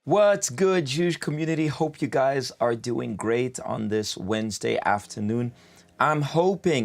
What's good, Juge community? Hope you guys are doing great on this Wednesday afternoon. I'm hoping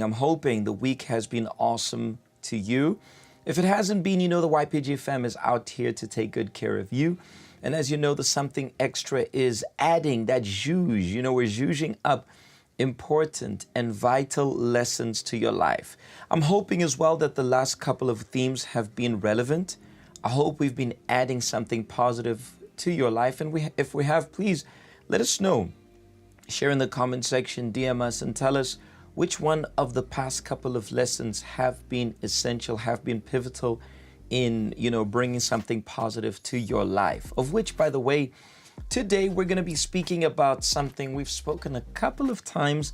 the week has been awesome to you. If it hasn't been, you know the YPG fam is out here to take good care of you. And as you know, the Something Extra is adding that juge. You know, we're juging up important and vital lessons to your life. I'm hoping as well that the last couple of themes have been relevant. I hope we've been adding something positive to your life, and if we have, please let us know. Share in the comment section, DM us, and tell us which one of the past couple of lessons have been essential, have been pivotal in, you know, bringing something positive to your life. Of which, by the way, today we're going to be speaking about something we've spoken a couple of times,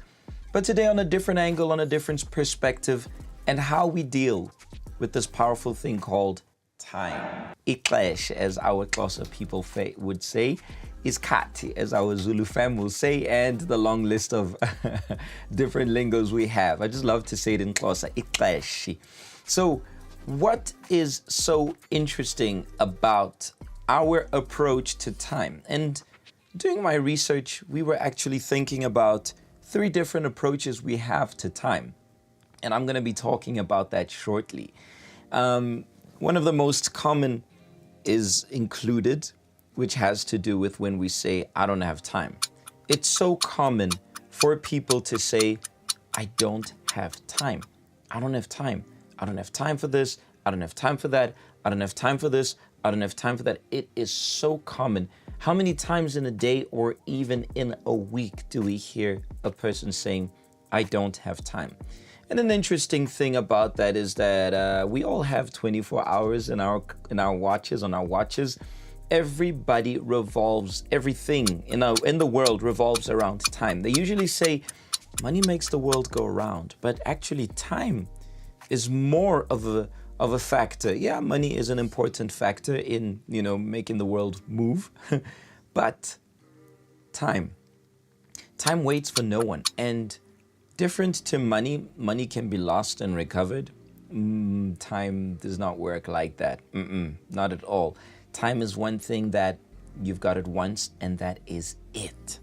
but today on a different angle, on a different perspective, and how we deal with this powerful thing called time. Ixesha, as our Xhosa people would say, isikhathi, as our Zulu fam will say, and the long list of different lingos we have. I just love to say it in Xhosa, ixesha. So what is so interesting about our approach to time? And doing my research, we were actually thinking about 3 different approaches we have to time. And I'm going to be talking about that shortly. One of the most common is included, which has to do with when we say, I don't have time. It's so common for people to say, I don't have time. I don't have time. I don't have time for this. I don't have time for that. I don't have time for this. I don't have time for that. It is so common. How many times in a day or even in a week do we hear a person saying, I don't have time? And an interesting thing about that is that we all have 24 hours in our watches, on our watches. Everybody revolves, everything in the world revolves around time. They usually say money makes the world go around, but actually time is more of a factor. Yeah, money is an important factor in, you know, making the world move, but time waits for no one. And different to money, money can be lost and recovered. Time does not work like that. Not at all. Time is one thing that you've got it once, and that is it.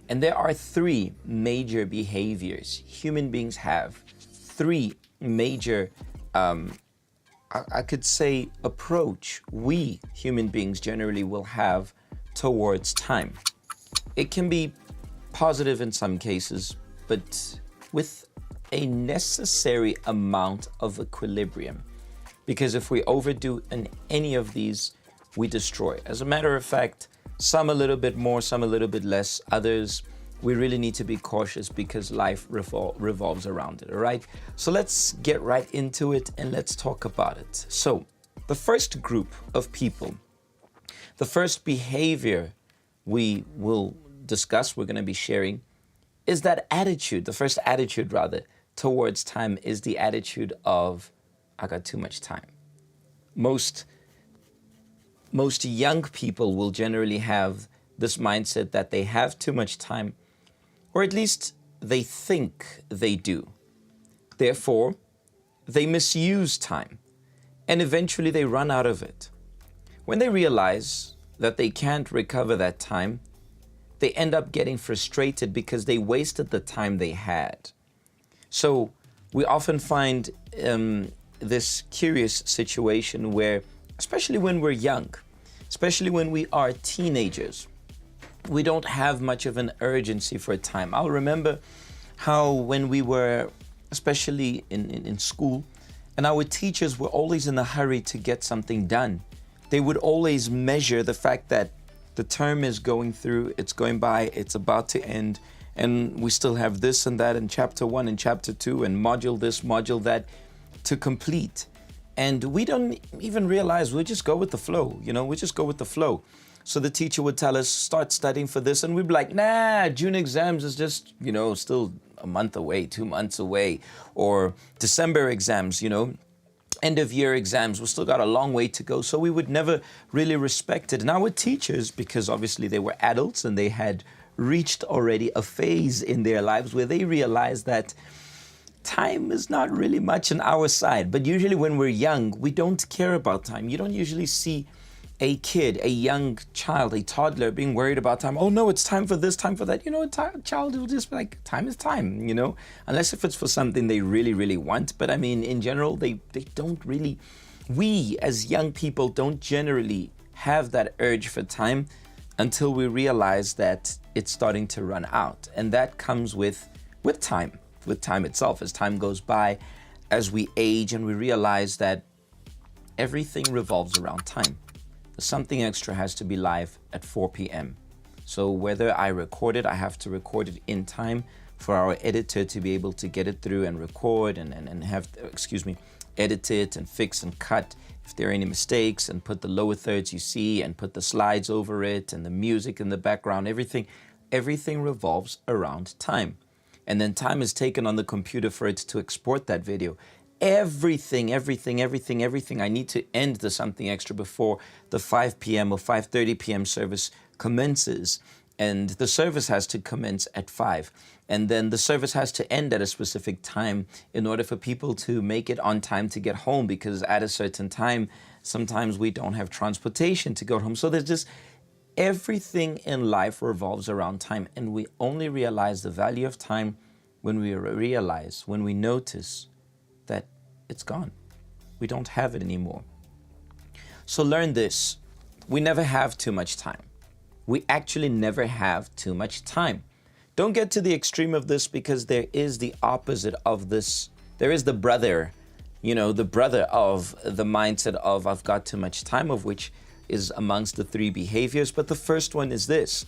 And there are 3 major behaviors human beings have. 3 major, I could say, approach we human beings generally will have towards time. It can be positive in some cases, but with a necessary amount of equilibrium. Because if we overdo in any of these, we destroy. As a matter of fact, some a little bit more, some a little bit less. Others, we really need to be cautious because life revolves around it, all right? So let's get right into it and let's talk about it. So the first group of people, the first behavior we will discuss, we're going to be sharing, is that attitude. The first attitude, rather, towards time is the attitude of, I got too much time. Most young people will generally have this mindset that they have too much time, or at least they think they do. Therefore, they misuse time, and eventually they run out of it. When they realize that they can't recover that time, they end up getting frustrated because they wasted the time they had. So we often find this curious situation where, especially when we're young, especially when we are teenagers, we don't have much of an urgency for time. I'll remember how when we were, especially in school, and our teachers were always in a hurry to get something done. They would always measure the fact that the term is going through, it's going by, it's about to end, and we still have this and that in chapter 1 and chapter 2 and module this, module that to complete. And we don't even realize, we just go with the flow, we just go with the flow. So the teacher would tell us, start studying for this, and we'd be like, nah, June exams is just, still a month away, 2 months away, or December exams, end of year exams, we still got a long way to go. So we would never really respect it. And our teachers, because obviously they were adults and they had reached already a phase in their lives where they realized that time is not really much on our side. But usually when we're young, we don't care about time. You don't usually see a kid, a young child, a toddler being worried about time. Oh no, it's time for this, time for that. A child will just be like, time is time, unless if it's for something they really, really want. But I mean, in general, they don't really, we as young people don't generally have that urge for time until we realize that it's starting to run out. And that comes with time itself. As time goes by, as we age and we realize that everything revolves around time. Something extra has to be live at 4 p.m. So whether I record it, I have to record it in time for our editor to be able to get it through and record and have, edit it and fix and cut if there are any mistakes and put the lower thirds you see and put the slides over it and the music in the background. Everything revolves around time. And then time is taken on the computer for it to export that video. Everything. I need to end the something extra before the 5 p.m. or 5:30 p.m. service commences. And the service has to commence at 5. And then the service has to end at a specific time in order for people to make it on time to get home, because at a certain time, sometimes we don't have transportation to go home. So there's just everything in life revolves around time. And we only realize the value of time when we notice that it's gone. We don't have it anymore. So learn this. We never have too much time. We actually never have too much time. Don't get to the extreme of this, because there is the opposite of this. There is the brother of the mindset of I've got too much time, of which is amongst the 3 behaviors. But the first one is this: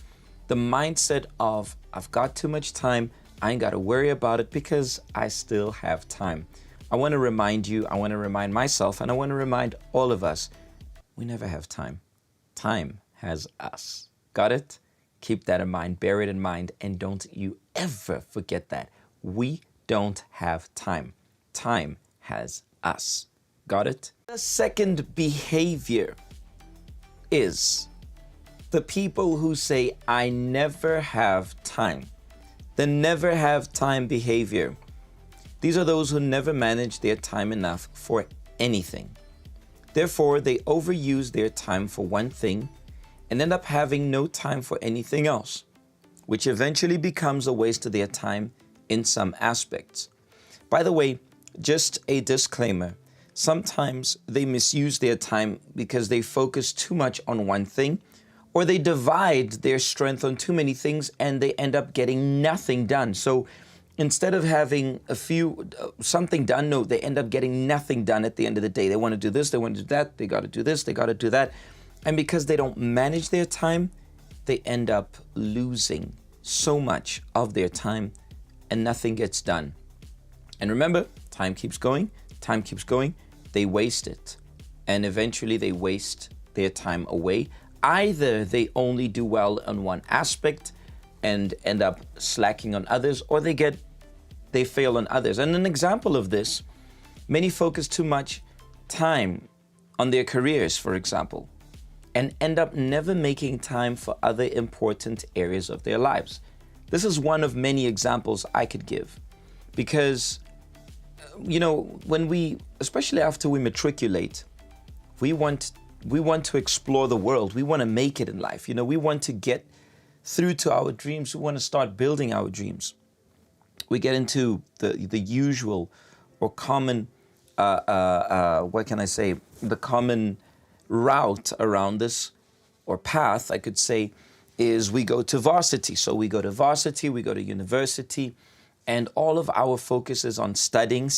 the mindset of I've got too much time. I ain't got to worry about it because I still have time. I want to remind you, I want to remind myself, and I want to remind all of us, we never have time. Time has us. Got it? Keep that in mind, bear it in mind, and don't you ever forget that. We don't have time. Time has us. Got it? The second behavior is the people who say, I never have time. The never have time behavior. These are those who never manage their time enough for anything. Therefore, they overuse their time for one thing and end up having no time for anything else, which eventually becomes a waste of their time in some aspects. By the way, just a disclaimer, sometimes they misuse their time because they focus too much on one thing, or they divide their strength on too many things and they end up getting nothing done. So instead of having something done, no, they end up getting nothing done at the end of the day. They want to do this, they want to do that, they got to do this, they got to do that. And because they don't manage their time, they end up losing so much of their time and nothing gets done. And remember, time keeps going, they waste it. And eventually they waste their time away, either they only do well on one aspect and end up slacking on others, or they fail on others. And an example of this, many focus too much time on their careers, for example, and end up never making time for other important areas of their lives. This is one of many examples I could give, because, when we, especially after we matriculate, we want to explore the world. We want to make it in life. We want to get through to our dreams. We want to start building our dreams. We get into the usual or common, the common route around this, or path, I could say, is we go to varsity. So we go to varsity, we go to university, and all of our focus is on studying.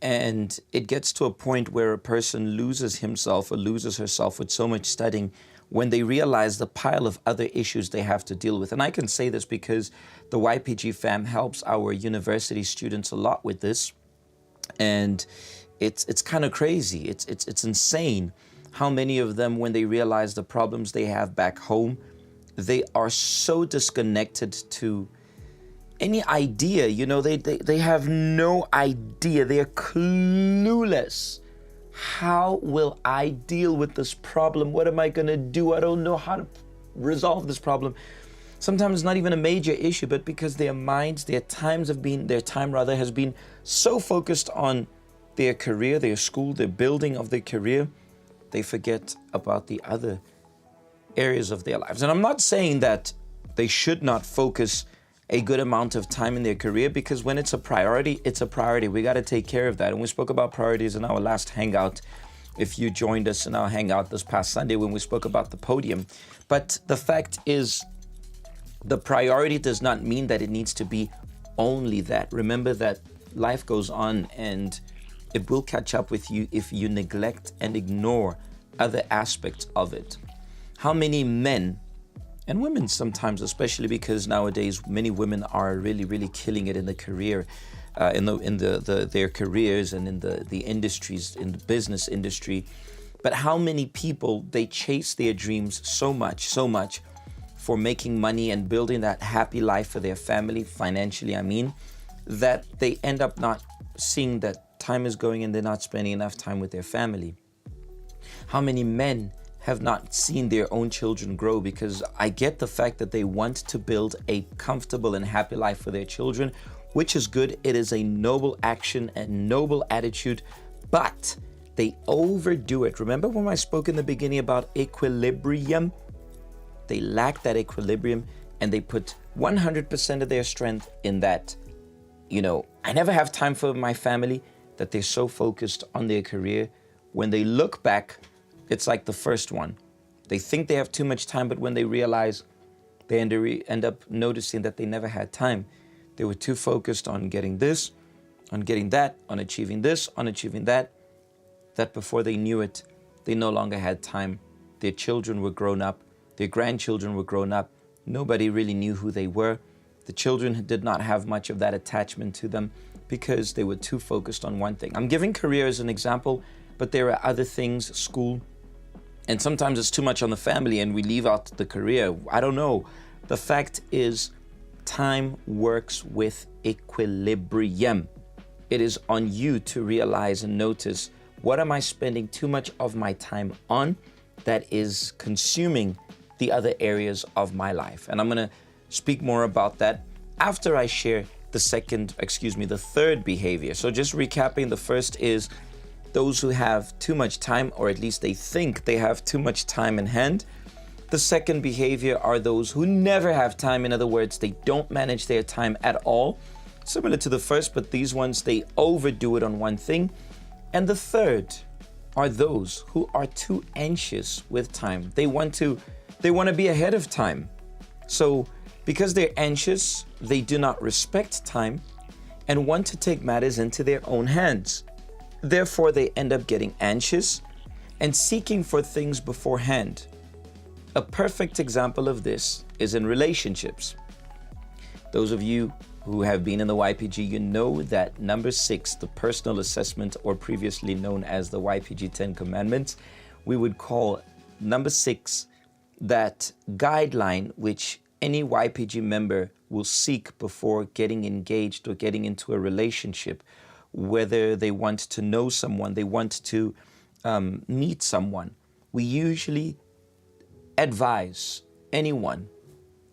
And it gets to a point where a person loses himself or loses herself with so much studying when they realize the pile of other issues they have to deal with. And I can say this because the YPG fam helps our university students a lot with this. And it's kind of crazy. It's insane how many of them, when they realize the problems they have back home, they are so disconnected to any idea. They have no idea. They are clueless. How will I deal with this problem? What am I going to do? I don't know how to resolve this problem. Sometimes it's not even a major issue, but because their minds, their time has been so focused on their career, their school, their building of their career, they forget about the other areas of their lives. And I'm not saying that they should not focus a good amount of time in their career, because when it's a priority, it's a priority. We got to take care of that. And we spoke about priorities in our last hangout. If you joined us in our hangout this past Sunday when we spoke about the podium. But the fact is, the priority does not mean that it needs to be only that. Remember that life goes on and it will catch up with you if you neglect and ignore other aspects of it. How many men and women sometimes, especially because nowadays many women are really, really killing it in the career, in their careers and in the industries, in the business industry. But how many people, they chase their dreams so much for making money and building that happy life for their family, financially, that they end up not seeing that time is going and they're not spending enough time with their family. How many men have not seen their own children grow? Because I get the fact that they want to build a comfortable and happy life for their children, which is good. It is a noble action and noble attitude, but they overdo it. Remember when I spoke in the beginning about equilibrium? They lack that equilibrium and they put 100% of their strength in that, I never have time for my family, that they're so focused on their career. When they look back, it's like the first one. They think they have too much time, but when they realize, they end up noticing that they never had time. They were too focused on getting this, on getting that, on achieving this, on achieving that before they knew it, they no longer had time. Their children were grown up. Their grandchildren were grown up. Nobody really knew who they were. The children did not have much of that attachment to them because they were too focused on one thing. I'm giving career as an example, but there are other things, school, and sometimes it's too much on the family and we leave out the career. I don't know. The fact is, time works with equilibrium. It is on you to realize and notice, what am I spending too much of my time on that is consuming the other areas of my life? And I'm going to speak more about that after I share the third behavior. So just recapping, the first is those who have too much time, or at least they think they have too much time in hand. The second behavior are those who never have time. In other words, they don't manage their time at all. Similar to the first, but these ones, they overdo it on one thing. And the third are those who are too anxious with time. They want to be ahead of time. So because they're anxious, they do not respect time and want to take matters into their own hands. Therefore, they end up getting anxious and seeking for things beforehand. A perfect example of this is in relationships. Those of you who have been in the YPG, you know that number 6, the personal assessment, or previously known as the YPG 10 Commandments, we would call number 6 that guideline which any YPG member will seek before getting engaged or getting into a relationship, whether they want to know someone, they want to meet someone. We usually advise anyone,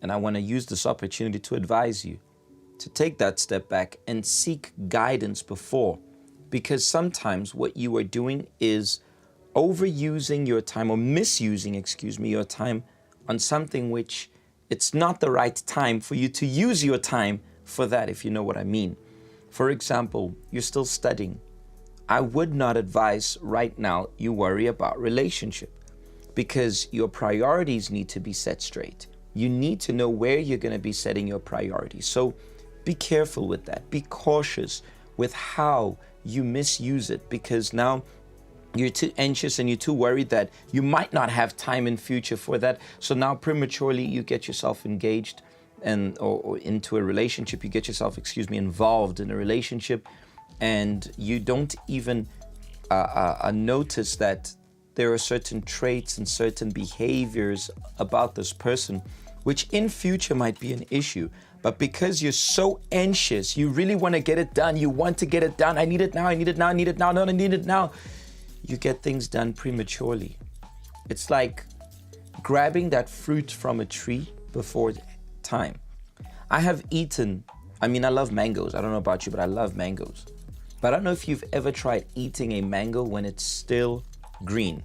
and I want to use this opportunity to advise you to take that step back and seek guidance before, because sometimes what you are doing is overusing your time, or misusing, your time on something which it's not the right time for you to use your time for that, if you know what I mean. For example, you're still studying. I would not advise right now you worry about relationship, because your priorities need to be set straight. You need to know where you're going to be setting your priorities. So be careful with that. Be cautious with how you misuse it, because now you're too anxious and you're too worried that you might not have time in future for that. So now prematurely you get yourself engaged and or into a relationship. You get yourself, involved in a relationship, and you don't even notice that there are certain traits and certain behaviors about this person which in future might be an issue. But because you're so anxious, you really want to get it done. You want to get it done. I need it now. I need it now. I need it now. No, I need it now. You get things done prematurely. It's like grabbing that fruit from a tree before time. I have eaten, I love mangoes. I don't know about you, but I love mangoes. But I don't know if you've ever tried eating a mango when it's still green,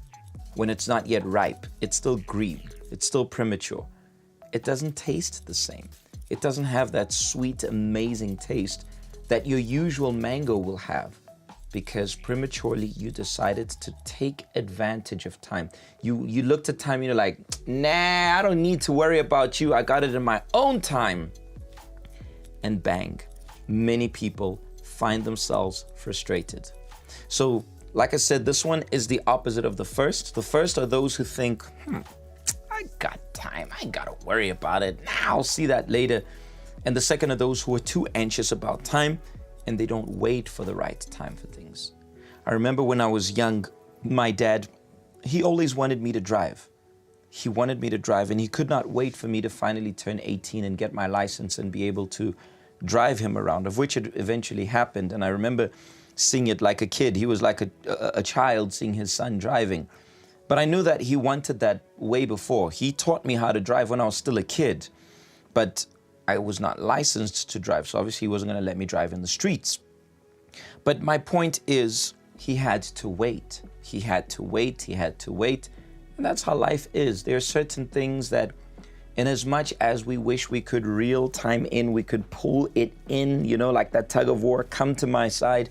when it's not yet ripe. It's still green. It's still premature. It doesn't taste the same. It doesn't have that sweet, amazing taste that your usual mango will have, because prematurely you decided to take advantage of time. You looked at time and you're like, nah, I don't need to worry about you. I got it in my own time. And bang, many people find themselves frustrated. So, like I said, this one is the opposite of the first. The first are those who think, I got time. I ain't got to worry about it. Nah, I'll see that later. And the second are those who are too anxious about time and they don't wait for the right time for things. I remember when I was young, my dad, he always wanted me to drive. He wanted me to drive, and he could not wait for me to finally turn 18 and get my license and be able to drive him around, of which it eventually happened. And I remember seeing it like a kid. He was like a child seeing his son driving. But I knew that he wanted that way before. He taught me how to drive when I was still a kid, but I was not licensed to drive, so obviously he wasn't going to let me drive in the streets. But my point is, he had to wait. He had to wait. He had to wait. And that's how life is. There are certain things that, in as much as we wish we could reel time in, we could pull it in, like that tug of war, come to my side.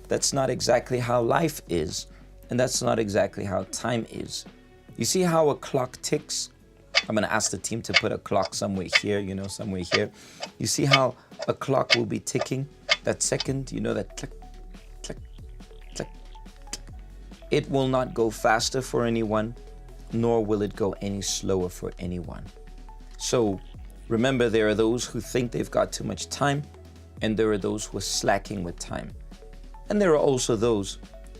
That's not exactly how life is. And that's not exactly how time is. You see how a clock ticks? I'm going to ask the team to put a clock somewhere here, somewhere here. You see how a clock will be ticking? That second, that click, click, click, click. It will not go faster for anyone, nor will it go any slower for anyone. So remember, there are those who think they've got too much time, and there are those who are slacking with time. And there are also those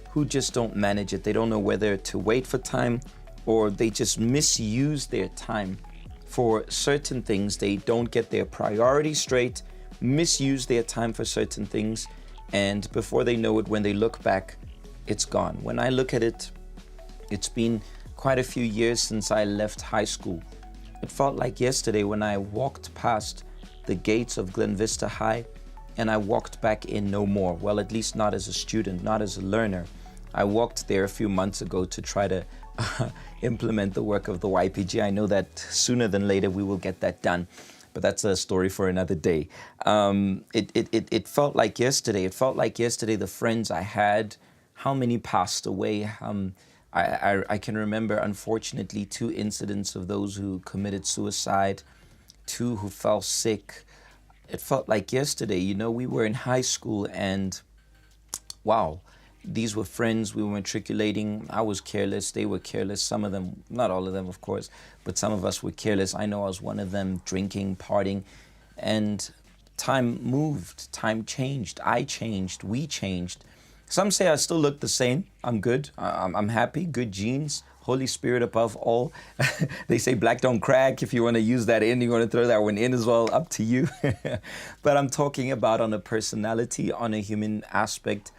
who just don't manage it. They don't know whether to wait for time, or they just misuse their time for certain things. They don't get their priorities straight, misuse their time for certain things, and before they know it, when they look back, it's gone. When I look at it, it's been quite a few years since I left high school. It felt like yesterday when I walked past the gates of Glen Vista High and I walked back in no more. Well, at least not as a student, not as a learner. I walked there a few months ago to try to implement the work of the YPG. I know that sooner than later we will get that done, but that's a story for another day. It felt like yesterday. It felt like yesterday the friends I had, how many passed away. I can remember, unfortunately, 2 incidents of those who committed suicide, 2 who fell sick. It felt like yesterday. We were in high school and wow. These were friends. We were matriculating. I was careless. They were careless. Some of them, not all of them, of course, but some of us were careless. I know I was one of them, drinking, partying. And Time moved, time changed, I changed, we changed. Some say I still look the same. I'm good. I'm happy. Good genes. Holy Spirit above all. They say black don't crack. If you want to use that in, you want to throw that one in as well, up to you. But I'm talking about on a personality, on a human aspect.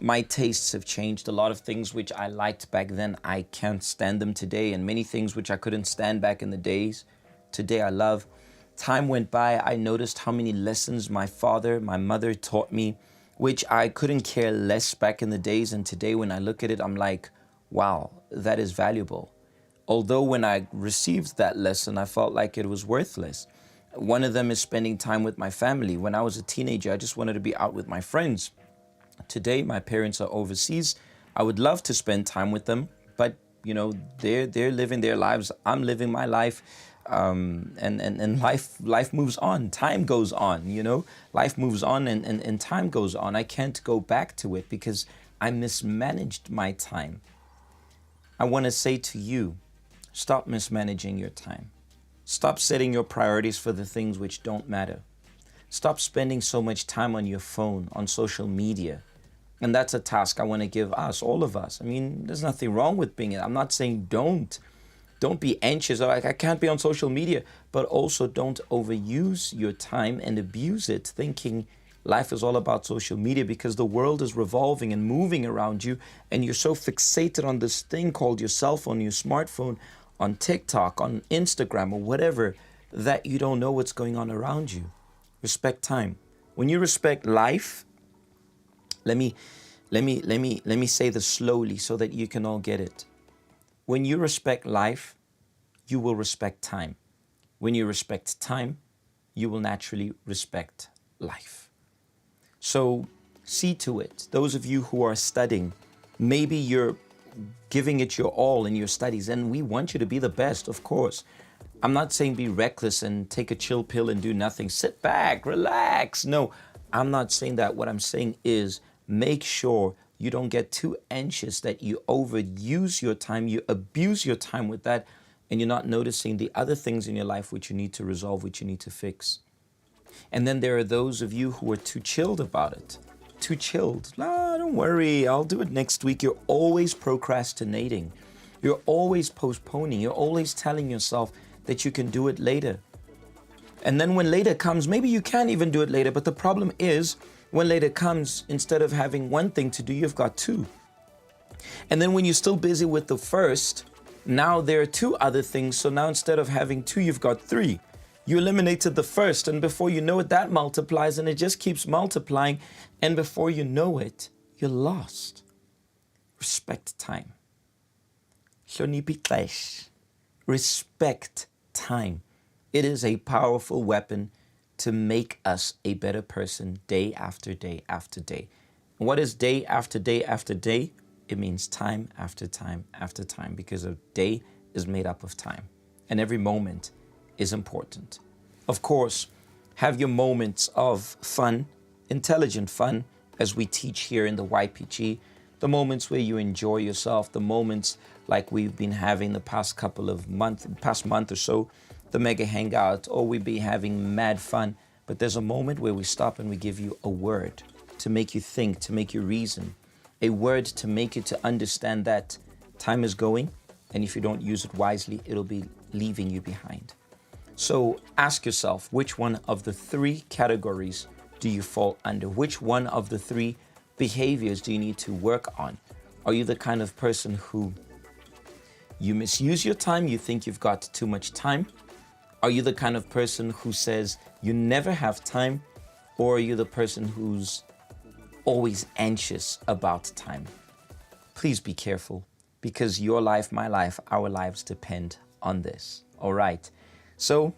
My tastes have changed. A lot of things which I liked back then, I can't stand them today. And many things which I couldn't stand back in the days, today I love. Time went by, I noticed how many lessons my father, my mother taught me, which I couldn't care less back in the days. And today when I look at it, I'm like, wow, that is valuable. Although when I received that lesson, I felt like it was worthless. One of them is spending time with my family. When I was a teenager, I just wanted to be out with my friends. Today, my parents are overseas. I would love to spend time with them, but you know, they're living their lives. I'm living my life. And life moves on. Time goes on, you know. Life moves on and time goes on. I can't go back to it because I mismanaged my time. I want to say to you, stop mismanaging your time. Stop setting your priorities for the things which don't matter. Stop spending so much time on your phone, on social media. And that's a task I want to give us, all of us. I mean, there's nothing wrong with being it. I'm not saying don't be anxious, like I can't be on social media, but also don't overuse your time and abuse it thinking life is all about social media, because the world is revolving and moving around you and you're so fixated on this thing called your cell phone, your smartphone, on TikTok, on Instagram or whatever, that you don't know what's going on around you. Respect time. When you respect life, let me say this slowly so that you can all get it. When you respect life, you will respect time. When you respect time, you will naturally respect life. So see to it. Those of you who are studying, maybe you're giving it your all in your studies, and we want you to be the best, of course. I'm not saying be reckless and take a chill pill and do nothing. Sit back, relax. No, I'm not saying that. What I'm saying is make sure you don't get too anxious that you overuse your time, you abuse your time with that, and you're not noticing the other things in your life which you need to resolve, which you need to fix. And then there are those of you who are too chilled about it. Too chilled. No, don't worry, I'll do it next week. You're always procrastinating. You're always postponing. You're always telling yourself that you can do it later. And then when later comes, maybe you can even do it later, but the problem is, when later comes, instead of having one thing to do, you've got two. And then when you're still busy with the first, now there are two other things. So now instead of having two, you've got three. You eliminated the first, and before you know it, that multiplies, and it just keeps multiplying. And before you know it, you're lost. Respect time. Respect time. It is a powerful weapon to make us a better person day after day after day. And what is day after day after day? It means time after time after time, because a day is made up of time and every moment is important. Of course, have your moments of fun, intelligent fun, as we teach here in the YPG, the moments where you enjoy yourself, the moments like we've been having the past month or so, the mega hangout, or we be having mad fun. But there's a moment where we stop and we give you a word to make you think, to make you reason, a word to make you to understand that time is going, and if you don't use it wisely, it'll be leaving you behind. So ask yourself, which one of the three categories do you fall under? Which one of the three behaviors do you need to work on? Are you the kind of person who you misuse your time, you think you've got too much time? Are you the kind of person who says you never have time? Or are you the person who's always anxious about time? Please be careful, because your life, my life, our lives depend on this. All right. So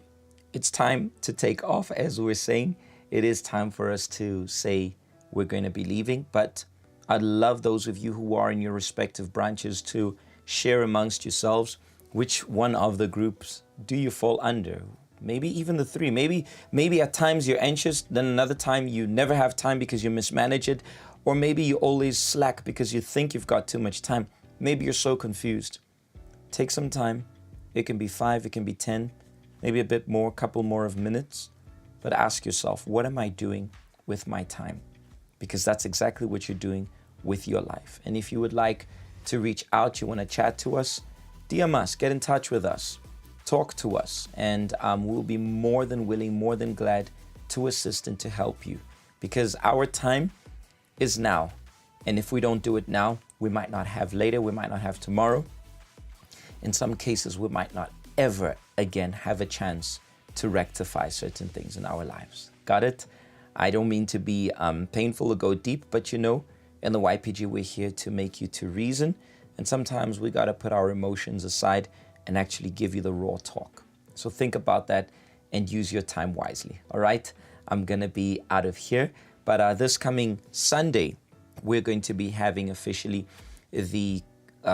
it's time to take off, as we're saying. It is time for us to say we're going to be leaving, but I'd love those of you who are in your respective branches to share amongst yourselves which one of the groups do you fall under. Maybe even the three. Maybe at times you're anxious, then another time you never have time because you mismanage it, or maybe you always slack because you think you've got too much time. Maybe you're so confused. Take some time. It can be 5, it can be 10, maybe a bit more, couple more of minutes. but ask yourself, what am I doing with my time? Because that's exactly what you're doing with your life. And if you would like to reach out, you want to chat to us, DM us, get in touch with us, talk to us, and we'll be more than willing, more than glad to assist and to help you, because our time is now. And if we don't do it now, we might not have later, we might not have tomorrow. In some cases, we might not ever again have a chance to rectify certain things in our lives. Got it? I don't mean to be painful or go deep, but you know, in the YPG, we're here to make you to reason. And sometimes we got to put our emotions aside and actually give you the raw talk. So think about that and use your time wisely. All right? I'm going to be out of here. But this coming Sunday, we're going to be having officially the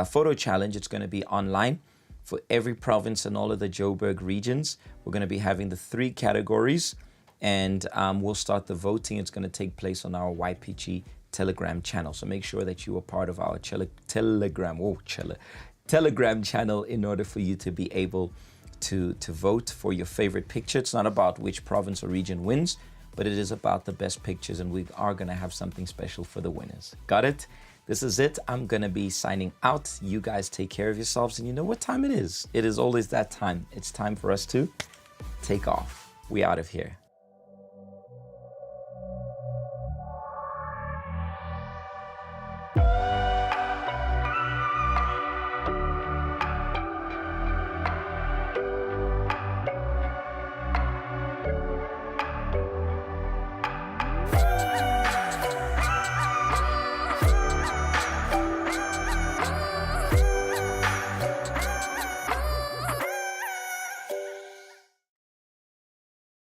photo challenge. It's going to be online for every province and all of the Joburg regions. We're going to be having the 3 categories, and we'll start the voting. It's going to take place on our YPG Telegram channel. So make sure that you are part of our Telegram channel in order for you to be able to vote for your favorite picture. It's not about which province or region wins, but it is about the best pictures, and we are going to have something special for the winners. Got it? This is it. I'm going to be signing out. You guys take care of yourselves, and you know what time it is. It is always that time. It's time for us to take off. We out of here.